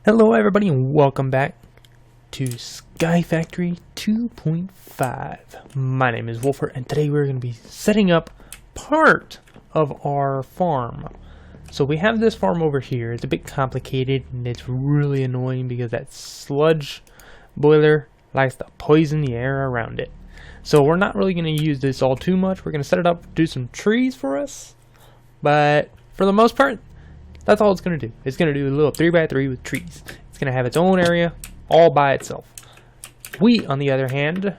Hello everybody and welcome back to Sky Factory 2.5. My name is Wolfer and today we're going to be setting up part of our farm. So we have this farm over here. It's a bit complicated and it's really annoying because that sludge boiler likes to poison the air around it. So we're not really going to use this all too much. We're going to set it up, do some trees for us. But for the most part, that's all it's going to do. It's going to do a little 3x3 with trees. It's going to have its own area all by itself. We, on the other hand, that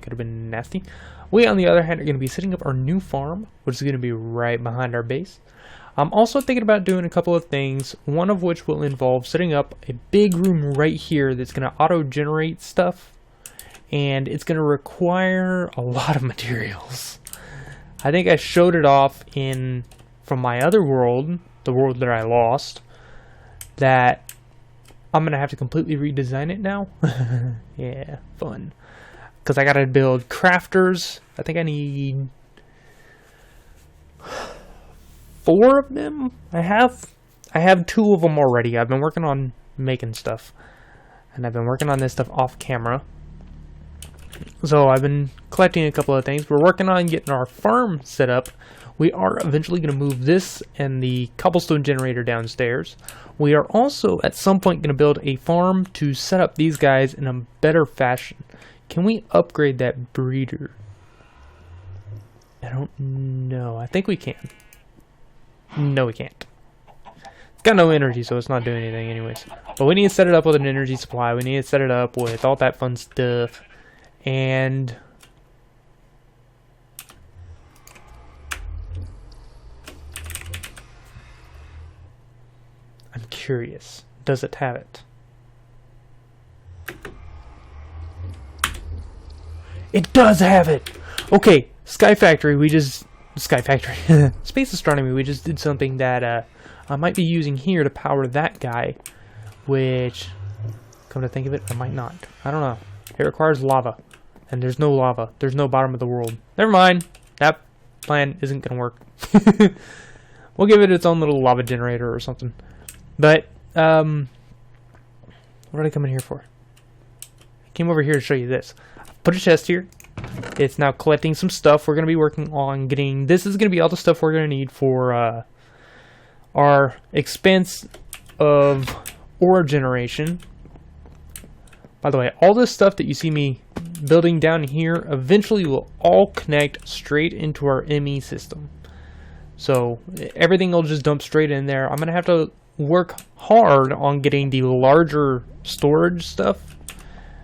could have been nasty. We, on the other hand, are going to be setting up our new farm, which is going to be right behind our base. I'm also thinking about doing a couple of things, one of which will involve setting up a big room right here that's going to auto-generate stuff, and it's going to require a lot of materials. I think I showed it off from my other world, the world that I lost, that I'm going to have to completely redesign it now. Yeah, fun. Because I got to build crafters. I think I need 4 of them. I have 2 of them already. I've been working on making stuff. And I've been working on this stuff off camera. So I've been collecting a couple of things. We're working on getting our farm set up. We are eventually going to move this and the cobblestone generator downstairs. We are also at some point going to build a farm to set up these guys in a better fashion. Can we upgrade that breeder? I don't know. I think we can. No, we can't. It's got no energy, so it's not doing anything anyways. But we need to set it up with an energy supply. We need to set it up with all that fun stuff. And I'm curious, does it have it? It does have it! Okay, Space Astronomy, we just did something that I might be using here to power that guy, which, come to think of it, I might not. I don't know. It requires lava, and there's no lava. There's no bottom of the world. Never mind. That plan isn't going to work. We'll give it its own little lava generator or something. But, what did I come in here for? I came over here to show you this. Put a chest here. It's now collecting some stuff. We're going to be working on getting... This is going to be all the stuff we're going to need for our expense of ore generation. By the way, all this stuff that you see me building down here eventually will all connect straight into our ME system. So everything will just dump straight in there. I'm going to have to work hard on getting the larger storage stuff,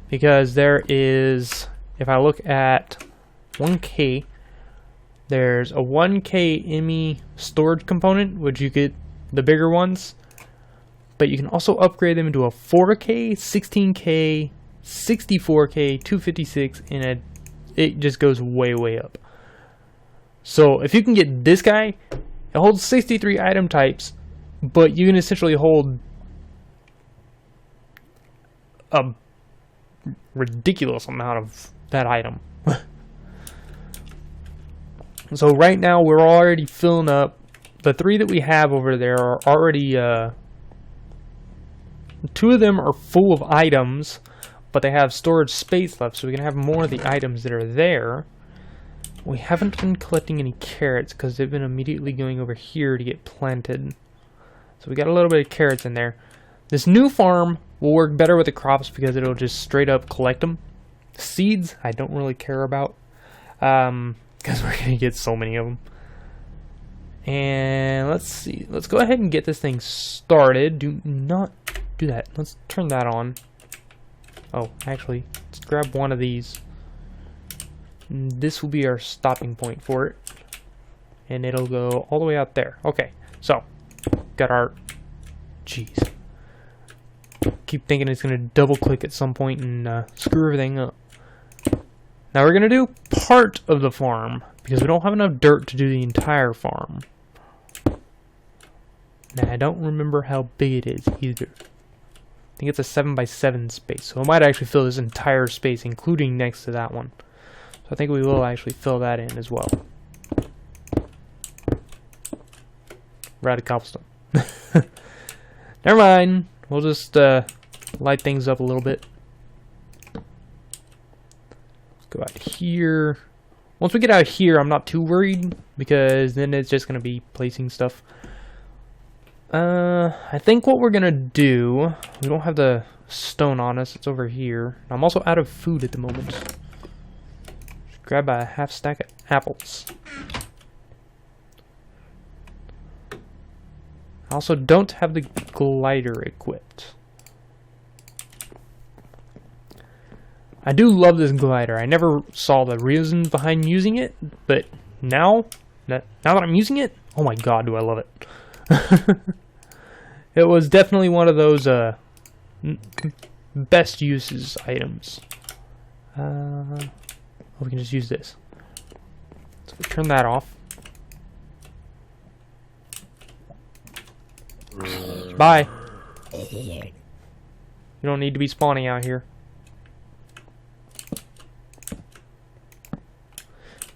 because there is, if I look at 1K, there's a 1K ME storage component, which you get the bigger ones, but you can also upgrade them into a 4K, 16K, 64K, 256, and it just goes way up. So if you can get this guy, it holds 63 item types, but you can essentially hold a ridiculous amount of that item. So right now we're already filling up. The 3 that we have over there are already 2 of them are full of items, but they have storage space left, so we can have more of the items that are there. We haven't been collecting any carrots because they've been immediately going over here to get planted. So we got a little bit of carrots in there. This new farm will work better with the crops because it'll just straight up collect them. Seeds, I don't really care about, because we're going to get so many of them. And let's see. Let's go ahead and get this thing started. Do not do that. Let's turn that on. Oh, actually, let's grab one of these. This will be our stopping point for it. And it'll go all the way out there. Okay, so, got our... Jeez. Keep thinking it's going to double click at some point and screw everything up. Now we're going to do part of the farm, because we don't have enough dirt to do the entire farm. Now I don't remember how big it is either. I think it's a 7x7 space, so it might actually fill this entire space, including next to that one. So I think we will actually fill that in as well. We're out of cobblestone. Never mind. We'll just light things up a little bit. Let's go out here. Once we get out here, I'm not too worried because then it's just gonna be placing stuff. I think what we're gonna do, we don't have the stone on us, it's over here. I'm also out of food at the moment. Just grab a half stack of apples. I also don't have the glider equipped. I do love this glider. I never saw the reason behind using it, but now that I'm using it, oh my god, do I love it. It was definitely one of those best uses items. We can just use this. So we turn that off. Bye. You don't need to be spawning out here.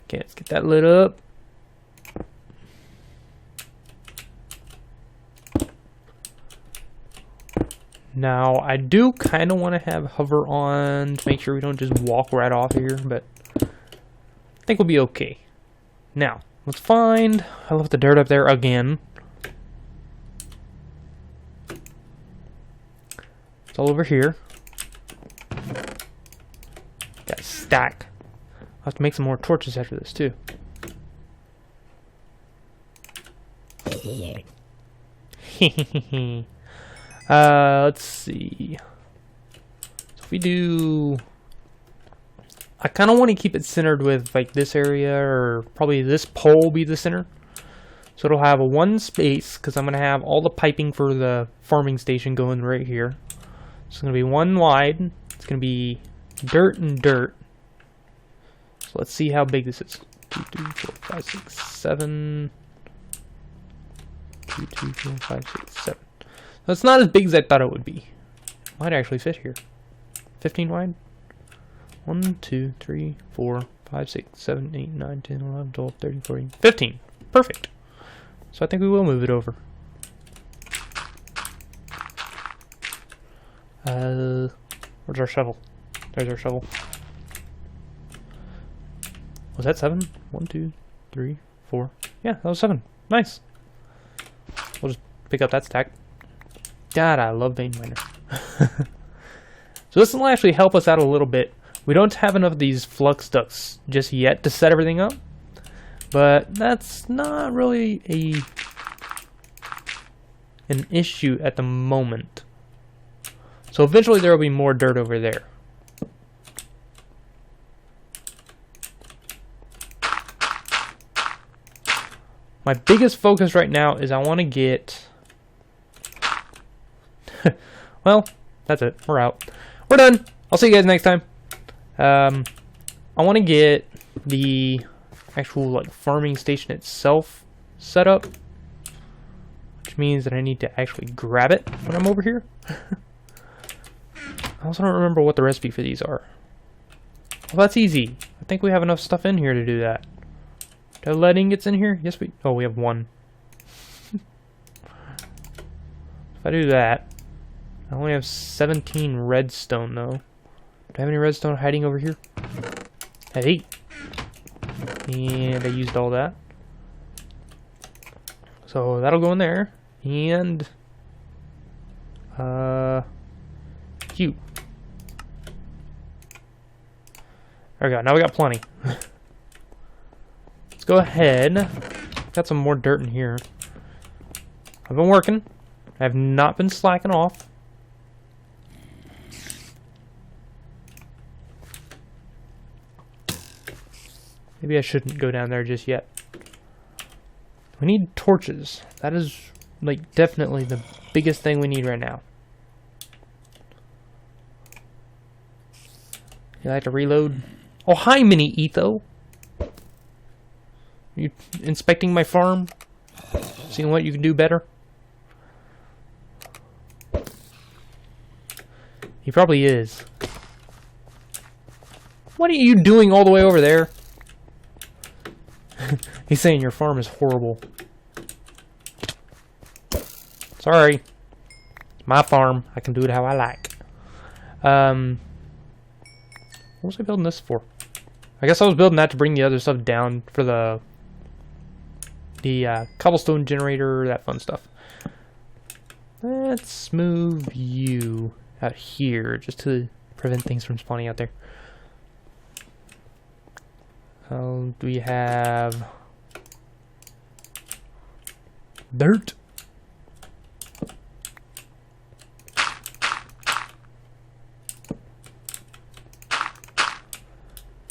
Okay, let's get that lit up. Now, I do kind of want to have hover on to make sure we don't just walk right off here, but I think we'll be okay. Now, let's find... I left the dirt up there again. It's all over here. Got a stack. I'll have to make some more torches after this, too. Let's see. So if we do... I kind of want to keep it centered with, like, this area, or probably this pole be the center. So it'll have a one space, because I'm going to have all the piping for the farming station going right here. So it's going to be one wide. It's going to be dirt and dirt. So let's see how big this is. 2, 3, 4, 5, 6, 7. 2, 3, 4, 5, 6, 7. So it's not as big as I thought it would be. It might actually fit here. 15 wide. 1, 2, 3, 4, 5, 6, 7, 8, 9, 10, 11, 12, 13, 14, 15. Perfect. So I think we will move it over. Where's our shovel? There's our shovel. Was that 7? 1, 2, 3, 4. Yeah, that was 7. Nice. We'll just pick up that stack. God, I love vein miner. So this will actually help us out a little bit. We don't have enough of these flux ducts just yet to set everything up, but that's not really an issue at the moment. So eventually there will be more dirt over there. My biggest focus right now is I want to get... Well, that's it. We're out. We're done. I'll see you guys next time. I want to get the actual like farming station itself set up, which means that I need to actually grab it when I'm over here. I also don't remember what the recipe for these are. Well, that's easy. I think we have enough stuff in here to do that. Do I have lead ingots in here? Yes, we... Oh, we have 1. If I do that, I only have 17 redstone, though. Do I have any redstone hiding over here? I have 8. And I used all that. So that'll go in there. And... Cute. There we go. Now we got plenty. Let's go ahead. Got some more dirt in here. I've been working. I have not been slacking off. Maybe I shouldn't go down there just yet. We need torches. That is, like, definitely the biggest thing we need right now. You like to reload? Oh, hi, Mini Etho. You inspecting my farm? Seeing what you can do better? He probably is. What are you doing all the way over there? He's saying your farm is horrible. Sorry. My farm. I can do it how I like. What was I building this for? I guess I was building that to bring the other stuff down for the cobblestone generator, that fun stuff. Let's move you out here just to prevent things from spawning out there. We have dirt.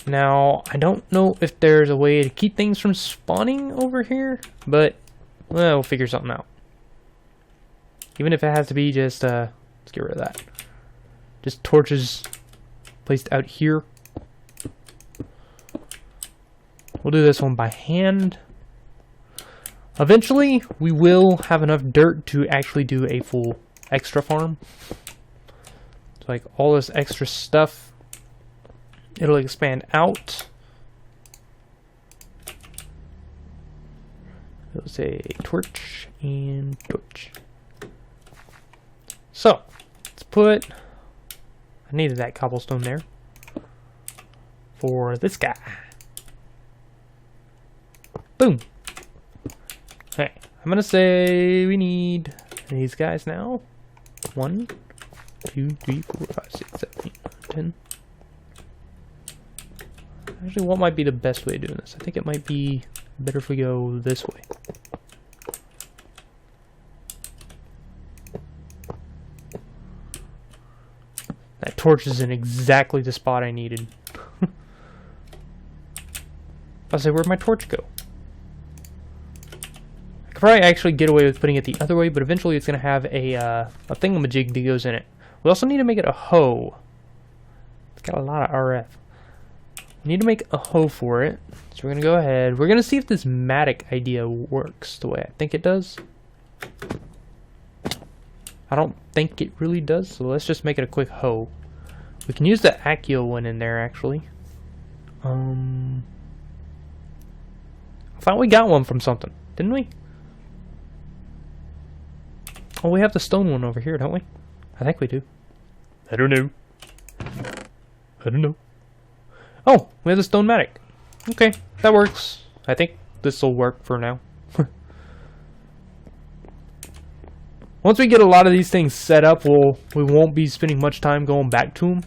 Now, I don't know if there's a way to keep things from spawning over here, but well, we'll figure something out. Even if it has to be just, let's get rid of that. Just torches placed out here. We'll do this one by hand. Eventually, we will have enough dirt to actually do a full extra farm. So, like, all this extra stuff, it'll expand out. It'll say torch and torch. So, let's put... I needed that cobblestone there for this guy. Boom. Okay, I'm gonna say we need these guys now. 1, 2, 3, 4, 5, 6, 7, 8, 9, 10. Actually, what might be the best way of doing this? I think it might be better if we go this way. That torch is in exactly the spot I needed. I'll say, where'd my torch go? I could probably actually get away with putting it the other way, but eventually it's going to have a thingamajig that goes in it. We also need to make it a hoe. It's got a lot of RF. We need to make a hoe for it. So we're going to go ahead. We're going to see if this matic idea works the way I think it does. I don't think it really does, so let's just make it a quick hoe. We can use the Accio one in there, actually. I thought we got one from something, didn't we? Oh, we have the stone one over here, don't we? I think we do. I don't know. I don't know. Oh, we have the stone matic. Okay, that works. I think this will work for now. Once we get a lot of these things set up, we won't be spending much time going back to them.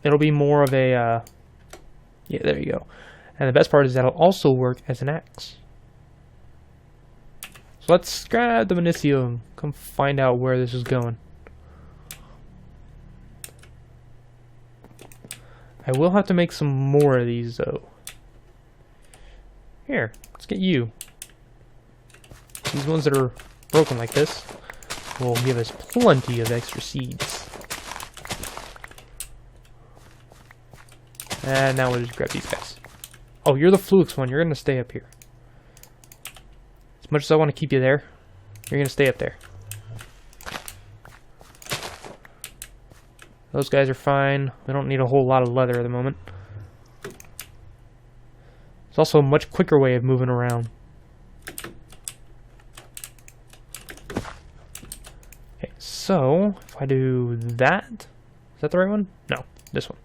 It'll be more of a, yeah, there you go. And the best part is that'll also work as an axe. So let's grab the Minicio and come find out where this is going. I will have to make some more of these, though. Here, let's get you. These ones that are broken like this will give us plenty of extra seeds. And now we'll just grab these guys. Oh, you're the Flux one. You're going to stay up here. As much as I want to keep you there, you're going to stay up there. Those guys are fine. We don't need a whole lot of leather at the moment. It's also a much quicker way of moving around. Okay, so if I do that, is that the right one? No, this one.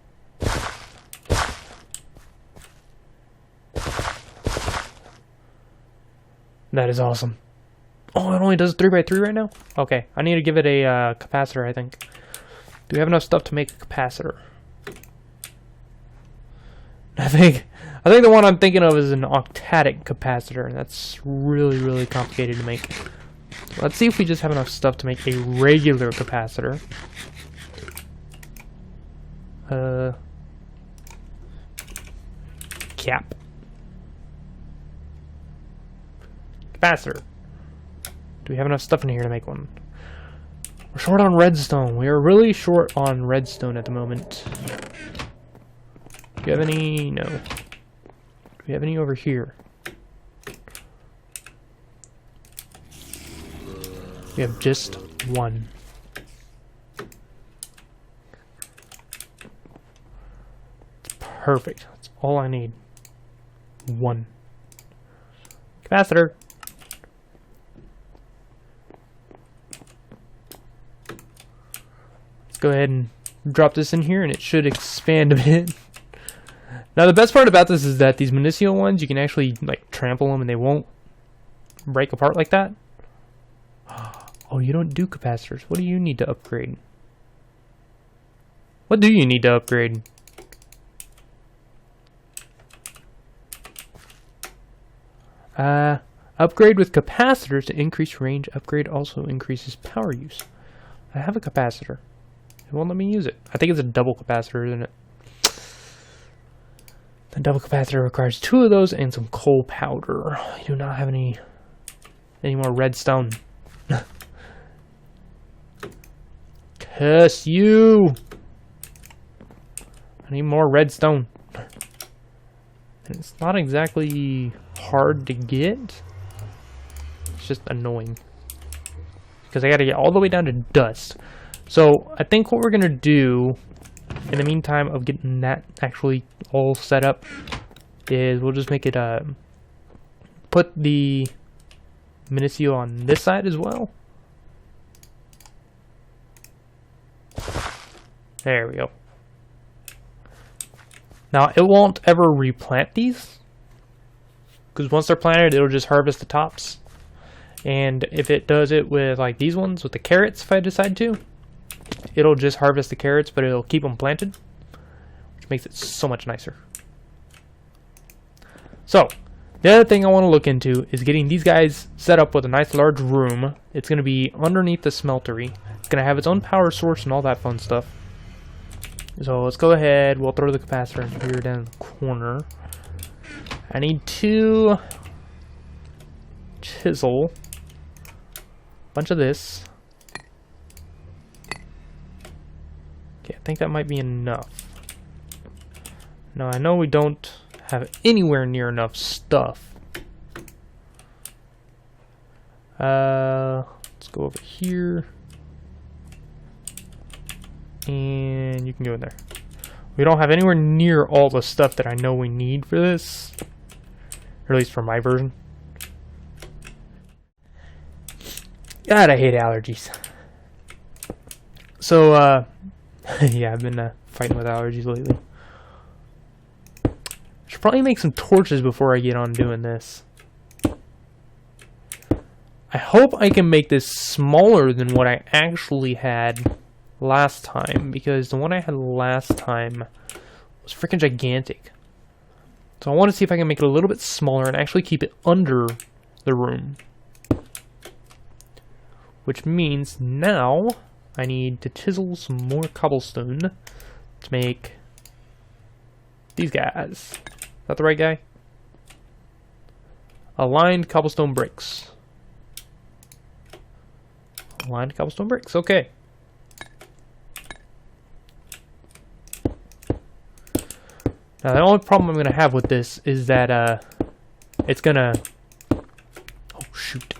That is awesome. Oh, it only does 3x3 right now? Okay, I need to give it a capacitor, I think. Do we have enough stuff to make a capacitor? I think the one I'm thinking of is an octatic capacitor. That's really, really complicated to make. Let's see if we just have enough stuff to make a regular capacitor. Cap. Capacitor. Do we have enough stuff in here to make one? We're short on redstone. We are really short on redstone at the moment. Do you have any? No. Do we have any over here? We have just one. It's perfect. That's all I need. One. Capacitor. go ahead and drop this in here, and it should expand a bit. Now the best part about this is that these Minicio ones, you can actually like trample them and they won't break apart like that. Oh, you don't do capacitors. What do you need to upgrade? What do you need to upgrade? Upgrade with capacitors to increase range. Upgrade also increases power use. I have a capacitor. It won't let me use it. I think it's a double capacitor, isn't it? The double capacitor requires 2 of those and some coal powder. I do not have any more redstone. Curse you! I need more redstone. And it's not exactly hard to get. It's just annoying. Because I gotta get all the way down to dust. So I think what we're gonna do in the meantime of getting that actually all set up is we'll just make it put the Minicio on this side as well. There we go. Now it won't ever replant these, because once they're planted it'll just harvest the tops. And if it does it with like these ones with the carrots, if I decide to, it'll just harvest the carrots, but it'll keep them planted, which makes it so much nicer. So the other thing I want to look into is getting these guys set up with a nice large room. It's going to be underneath the smeltery. It's going to have its own power source and all that fun stuff. So let's go ahead. We'll throw the capacitor in here down in the corner. I need 2 chisel. Bunch of this. Okay, I think that might be enough. Now I know we don't have anywhere near enough stuff. Let's go over here. And you can go in there. We don't have anywhere near all the stuff that I know we need for this. Or at least for my version. God, I hate allergies. So, yeah, I've been fighting with allergies lately. Should probably make some torches before I get on doing this. I hope I can make this smaller than what I actually had last time, because the one I had last time was freaking gigantic. So I want to see if I can make it a little bit smaller and actually keep it under the room. Which means now I need to chisel some more cobblestone to make these guys. Is that the right guy? Aligned cobblestone bricks. Aligned cobblestone bricks, okay. Now the only problem I'm going to have with this is that it's going to... Oh shoot.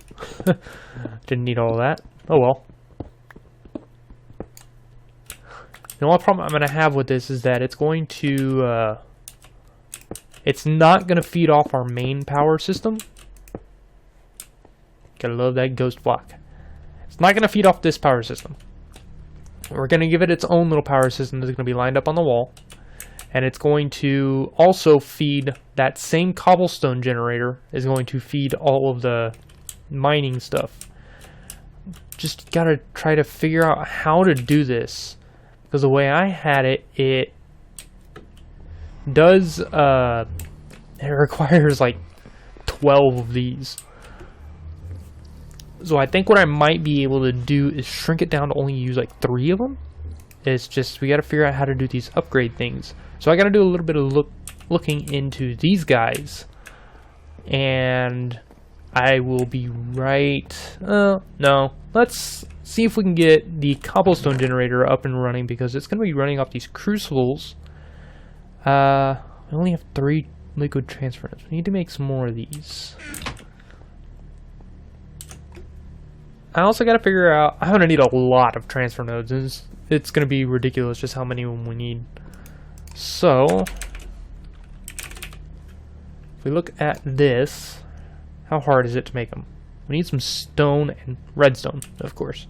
Didn't need all that. Oh well. The only problem I'm going to have with this is that it's going to... it's not going to feed off our main power system. Gotta love that ghost block. It's not going to feed off this power system. We're going to give it its own little power system that's going to be lined up on the wall. And it's going to also feed that same cobblestone generator is going to feed all of the mining stuff. Just gotta try to figure out how to do this, because the way I had it, it does it requires like 12 of these. So I think what I might be able to do is shrink it down to only use like 3 of them. It's just we gotta figure out how to do these upgrade things. So I gotta do a little bit of looking into these guys, and I will be right. No, let's see if we can get the cobblestone generator up and running, because it's gonna be running off these crucibles. We only have 3 liquid transfer nodes. We need to make some more of these. I also gotta figure out. I'm gonna need a lot of transfer nodes. It's gonna be ridiculous just how many of them we need. So, if we look at this, how hard is it to make them? We need some stone and redstone, of course.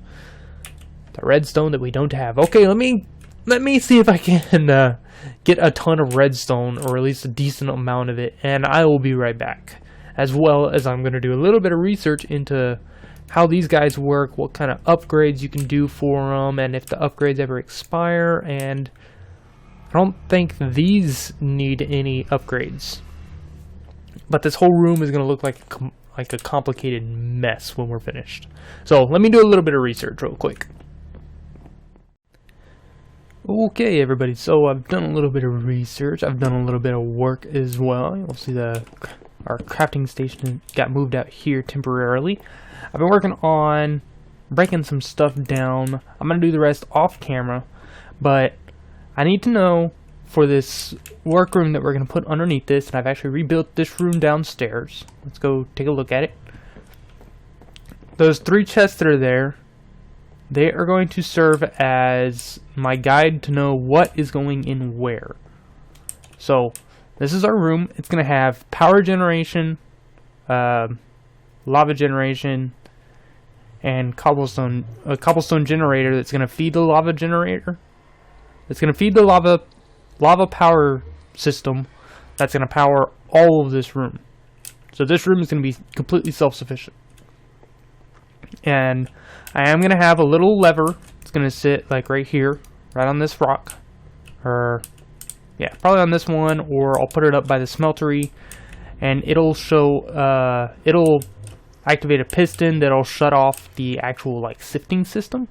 The redstone that we don't have. Okay, let me see if I can get a ton of redstone, or at least a decent amount of it, and I will be right back. As well as I'm going to do a little bit of research into how these guys work, what kind of upgrades you can do for them, and if the upgrades ever expire. And I don't think these need any upgrades. But this whole room is going to look like a complicated mess when we're finished. So let me do a little bit of research real quick. Okay, everybody, so I've done a little bit of research. I've done a little bit of work as well. You'll see our crafting station got moved out here temporarily. I've been working on breaking some stuff down. I'm going to do the rest off camera, but I need to know for this workroom that we're going to put underneath this, and I've actually rebuilt this room downstairs. Let's go take a look at it. Those 3 chests that are there, they are going to serve as my guide to know what is going in where. So this is our room. It's going to have power generation, lava generation, and a cobblestone generator that's going to feed the lava generator. It's going to feed the lava power system that's going to power all of this room. So this room is going to be completely self-sufficient. And I am going to have a little lever. It's going to sit like right here, right on this rock. Or, yeah, probably on this one, or I'll put it up by the smeltery. And it'll show, it'll activate a piston that'll shut off the actual, like, sifting system.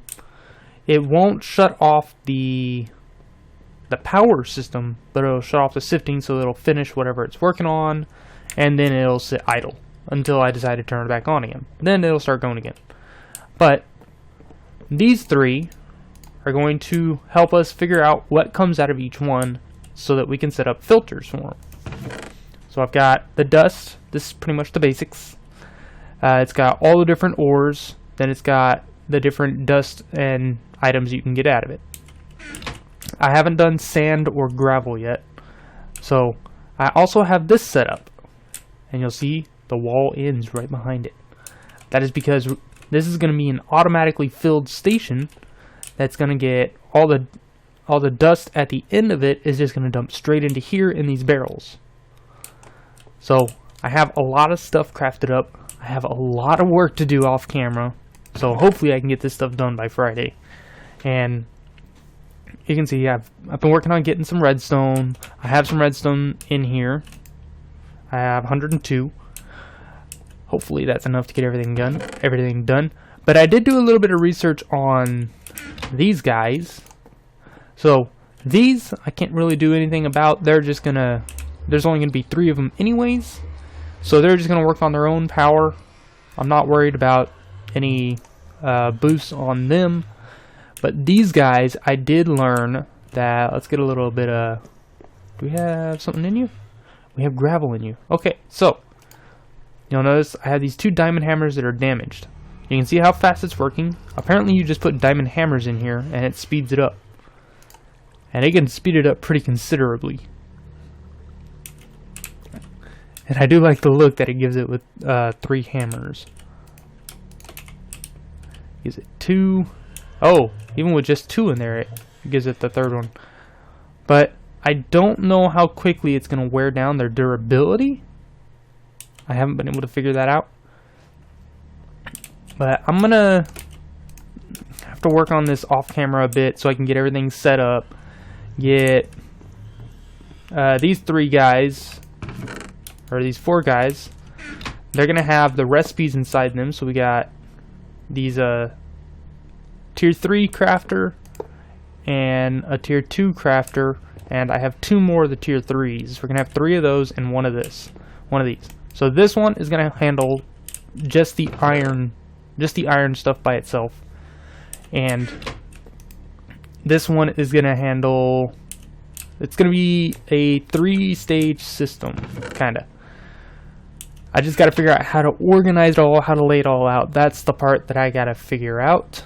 It won't shut off the power system, but it'll shut off the sifting, so it'll finish whatever it's working on, and then it'll sit idle until I decide to turn it back on again. Then it'll start going again. But these 3 are going to help us figure out what comes out of each one so that we can set up filters for them. So I've got the dust. This is pretty much the basics. It's got all the different ores. Then it's got the different dust and items you can get out of it. I haven't done sand or gravel yet. So I also have this set up. And you'll see the wall ends right behind it. That is because this is going to be an automatically filled station that's going to get all the dust at the end of it is just going to dump straight into here in these barrels. So I have a lot of stuff crafted up. I have a lot of work to do off camera. So hopefully I can get this stuff done by Friday. And you can see I've been working on getting some redstone. I have some redstone in here. I have 102. Hopefully that's enough to get everything done. But I did do a little bit of research on these guys. So these I can't really do anything about. There's only gonna be 3 of them anyways. So they're just gonna work on their own power. I'm not worried about any boosts on them. But these guys, I did learn that, let's get a little bit of, do we have something in you? We have gravel in you. Okay, so, you'll notice I have these 2 diamond hammers that are damaged. You can see how fast it's working. Apparently you just put diamond hammers in here and it speeds it up. And it can speed it up pretty considerably. And I do like the look that it gives it with 3 hammers. Gives it 2. Oh, even with just 2 in there, it gives it the 3rd one. But I don't know how quickly it's going to wear down their durability. I haven't been able to figure that out. But I'm going to have to work on this off camera a bit so I can get everything set up. Get these 3 guys, or these 4 guys, they're going to have the recipes inside them. So we got these tier 3 crafter and a tier 2 crafter, and I have 2 more of the tier 3s. We're gonna have 3 of those and one of these. So this one is gonna handle just the iron stuff by itself, and this one is gonna handle, it's gonna be a 3-stage system, kinda. I just gotta figure out how to organize it all, how to lay it all out. That's the part that I gotta figure out,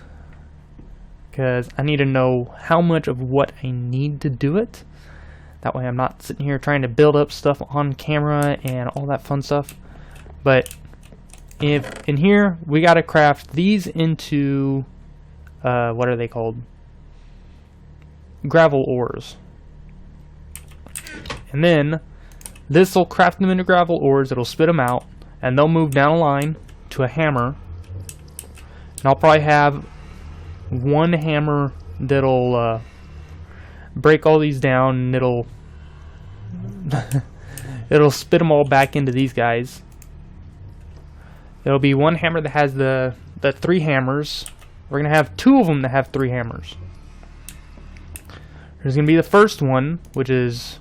because I need to know how much of what I need to do it. That way I'm not sitting here trying to build up stuff on camera and all that fun stuff. But if in here we gotta craft these into what are they called? Gravel ores. And then this will craft them into gravel ores. It'll spit them out, and they'll move down a line to a hammer. And I'll probably have one hammer that'll break all these down, and it'll it'll spit them all back into these guys. There'll be one hammer that has the 3 hammers. We're gonna have 2 of them that have 3 hammers. There's gonna be the first one, which is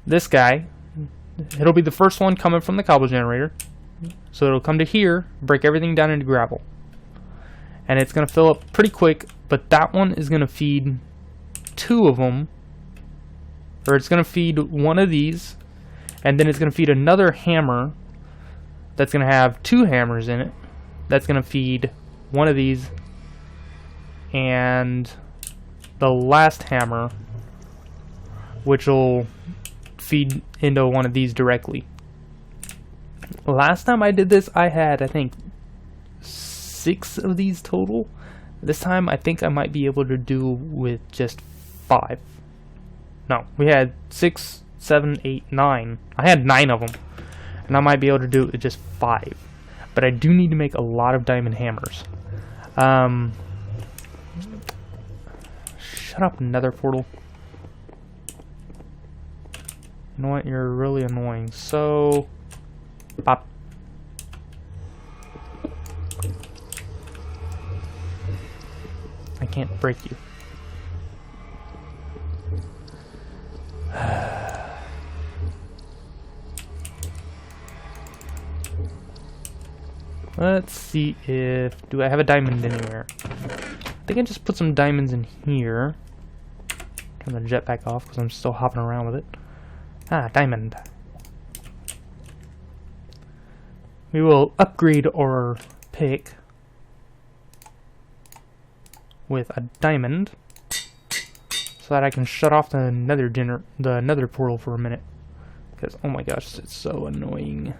this guy. It'll be the first one coming from the cobble generator. So it'll come to here, break everything down into gravel. And it's going to fill up pretty quick, but that one is going to feed 2 of them. Or it's going to feed one of these, and then it's going to feed another hammer that's going to have 2 hammers in it. That's going to feed one of these, and the last hammer, which will feed into one of these directly. Last time I did this, I had, I think, 6 of these total. This time, I think I might be able to do with just 5. No, we had 6, 7, 8, 9. I had 9 of them, and I might be able to do it with just 5. But I do need to make a lot of diamond hammers. Shut up, nether portal. You know what? You're really annoying. So, pop. I can't break you. Let's see if... do I have a diamond anywhere? I think I just put some diamonds in here. Turn the jetpack off because I'm still hopping around with it. Ah, diamond. We will upgrade our pick with a diamond so that I can shut off the nether portal for a minute. Because, oh my gosh, it's so annoying.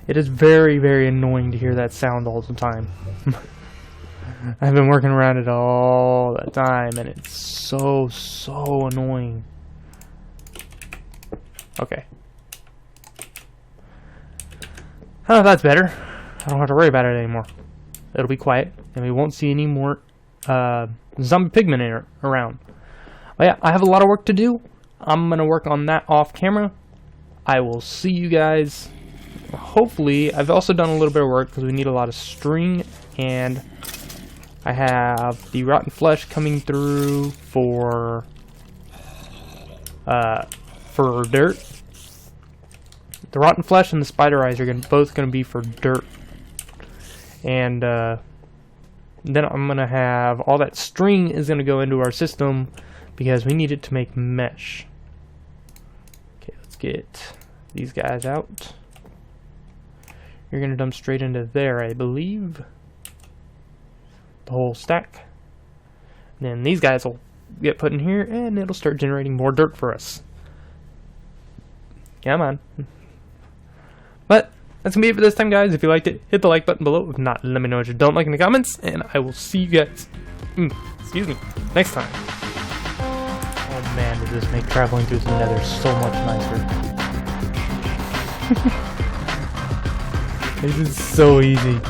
It is very, very annoying to hear that sound all the time. I've been working around it all the time, and it's so, so annoying. Okay. Oh, that's better. I don't have to worry about it anymore. It'll be quiet, and we won't see any more zombie pigmen around. But yeah, I have a lot of work to do. I'm going to work on that off camera. I will see you guys. Hopefully, I've also done a little bit of work because we need a lot of string, and I have the rotten flesh coming through for dirt. The rotten flesh and the spider eyes are both going to be for dirt, and then I'm going to have all that string is going to go into our system because we need it to make mesh. Okay, let's get these guys out. You're going to dump straight into there, I believe. The whole stack. And then these guys will get put in here, and it'll start generating more dirt for us. Yeah, man. But that's going to be it for this time, guys. If you liked it, hit the like button below. If not, let me know what you don't like in the comments, and I will see you guys, excuse me, next time. Oh man, does this make traveling through the nether so much nicer. This is so easy.